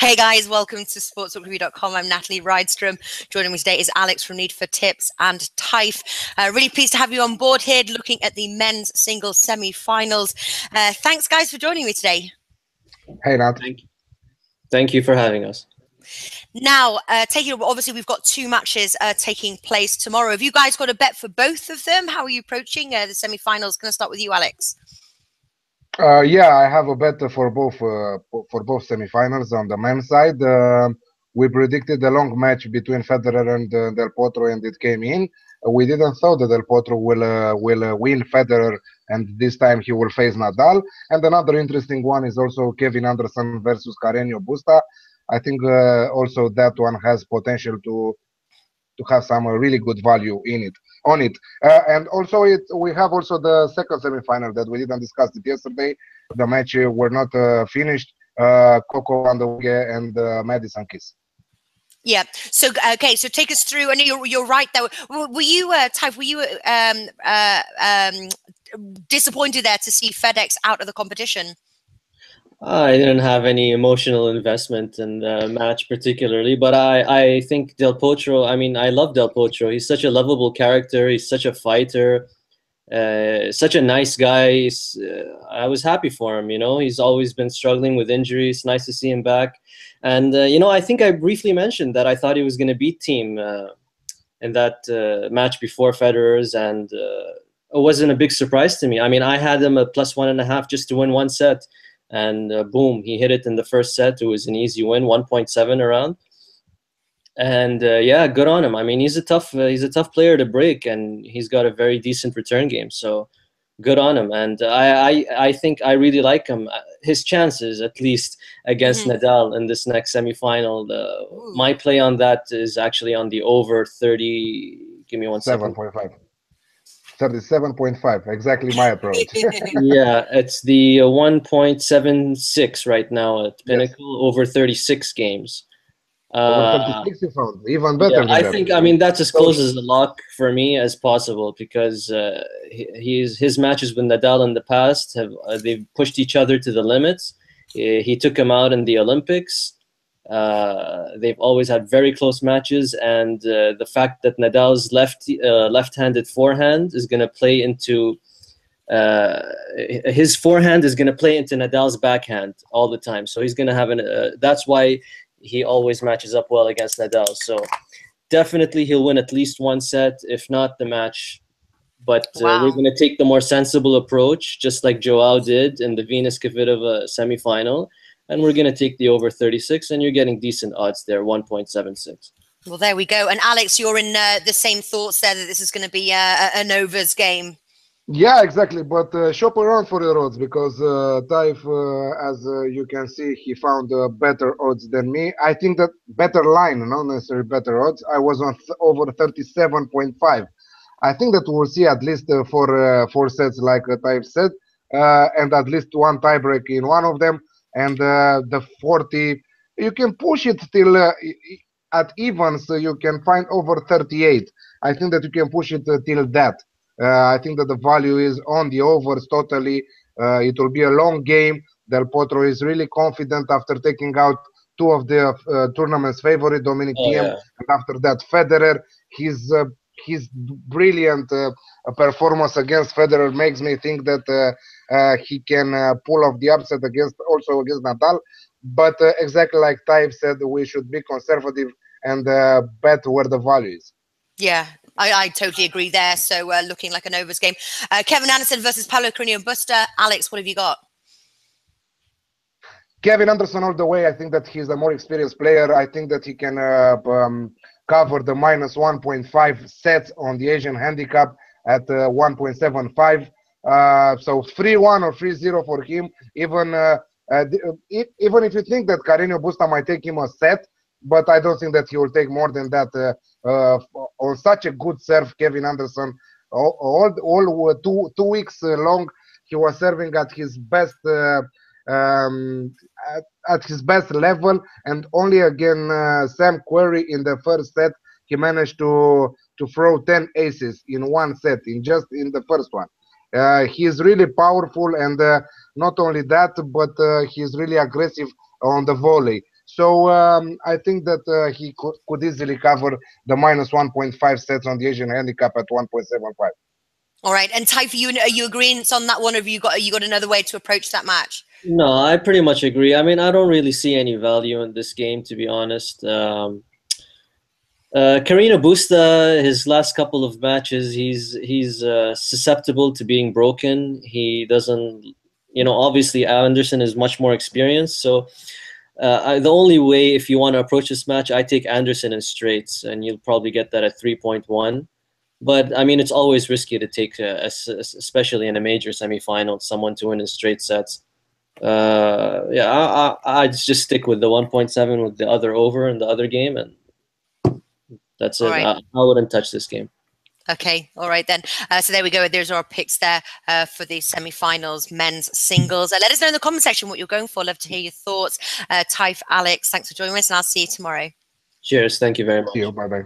Hey guys, welcome to sportstalkreview.com. I'm Natalie Rydstrom. Joining me today is Alex from Need for Tips and Tyfe. Really pleased to have you on board here looking at the men's singles semi-finals. Thanks guys for joining me today. Hey Nat. Thank you for having us. Now, obviously we've got two matches taking place tomorrow. Have you guys got a bet for both of them? How are you approaching the semi-finals? Going to start with you, Alex. Yeah, I have a bet for both semifinals on the men's side. We predicted a long match between Federer and Del Potro, and it came in. We didn't thought that Del Potro will win Federer, and this time he will face Nadal. And another interesting one is also Kevin Anderson versus Carreno-Busta. I think also that one has potential to have some really good value on it. And also we have also the second semifinal that we didn't discuss it yesterday. The match were not finished. Coco van der Weijden and Madison Keys. Yeah. So okay. So take us through. And you're right though. Were you Tyfe? Were you disappointed there to see FedEx out of the competition? I didn't have any emotional investment in the match particularly, but I think Del Potro, I mean, I love Del Potro. He's such a lovable character. He's such a fighter, such a nice guy. I was happy for him, you know. He's always been struggling with injuries. Nice to see him back. And, you know, I think I briefly mentioned that I thought he was going to beat Thiem in that match before Federer's, and it wasn't a big surprise to me. I mean, I had him at +1.5 just to win one set. And boom, he hit it in the first set. It was an easy win, 1.7 around. And yeah, good on him. I mean, he's a tough player to break, and he's got a very decent return game. So good on him. And I think I really like him. His chances, at least, against Nadal in this next semifinal. My play on that is actually on the over 30. Give me 1 second. 7.5. 37.5, exactly my approach. Yeah, it's the 1.76 right now at Pinnacle, over 36 games. Over 36 you found, even better than I that. think, I mean, that's as close as a lock for me as possible, because his matches with Nadal in the past they've pushed each other to the limits. He took him out in the Olympics. They've always had very close matches, and the fact that Nadal's left-handed forehand is going to play into his forehand is going to play into Nadal's backhand all the time. So he's going to have that's why he always matches up well against Nadal. So definitely he'll win at least one set, if not the match. But we're going to take the more sensible approach, just like Joao did in the Venus Kvitova semifinal. And we're going to take the over 36, and you're getting decent odds there, 1.76. Well, there we go. And Alex, you're in the same thoughts there that this is going to be an overs game. Yeah, exactly. But shop around for your odds, because Tyfe, as you can see, he found better odds than me. I think that better line, not necessarily better odds. I was on over 37.5. I think that we'll see at least four sets, like Tyfe said, and at least one tiebreak in one of them. And the 40, you can push it till at evens, you can find over 38. I think that you can push it till that. I think that the value is on the overs totally. It will be a long game. Del Potro is really confident after taking out two of the tournament's favorite, Dominic Thiem, and after that Federer. His brilliant performance against Federer makes me think that he can pull off the upset also against Nadal. But exactly like Tyfe said, we should be conservative and bet where the value is. Yeah, I totally agree there. So looking like an overs game. Kevin Anderson versus Pablo Carreno-Busta. Alex, what have you got? Kevin Anderson all the way. I think that he's a more experienced player. I think that he can cover the minus 1.5 sets on the Asian handicap at 1.75. So 3-1 or 3-0 for him. Even if you think that Carreno-Busta might take him a set, but I don't think that he will take more than that on such a good serve. Kevin Anderson, all 2 weeks long, he was serving at his best level, and only again Sam Querrey in the first set he managed to throw 10 aces in one set, in the first one. He is really powerful, and not only that, but he's really aggressive on the volley. So I think that he could easily cover the minus 1.5 sets on the Asian handicap at 1.75. All right, and Tyfe, are you agreeing on that one, or have you got another way to approach that match? No, I pretty much agree. I mean, I don't really see any value in this game, to be honest. Carreno-Busta, his last couple of matches, he's susceptible to being broken. He doesn't, obviously Anderson is much more experienced. So the only way, if you want to approach this match, I take Anderson in straights, and you'll probably get that at 3.1. But I mean, it's always risky to take, especially in a major semifinal, someone to win in straight sets. Yeah, I just stick with the 1.7 with the other over in the other game, and that's it. Right. I wouldn't touch this game. Okay, all right then. So there we go. There's our picks there for the semi-finals, men's singles. Let us know in the comment section what you're going for. Love to hear your thoughts. Tyfe, Alex, thanks for joining us, and I'll see you tomorrow. Cheers. Thank you very much. See you. Bye-bye.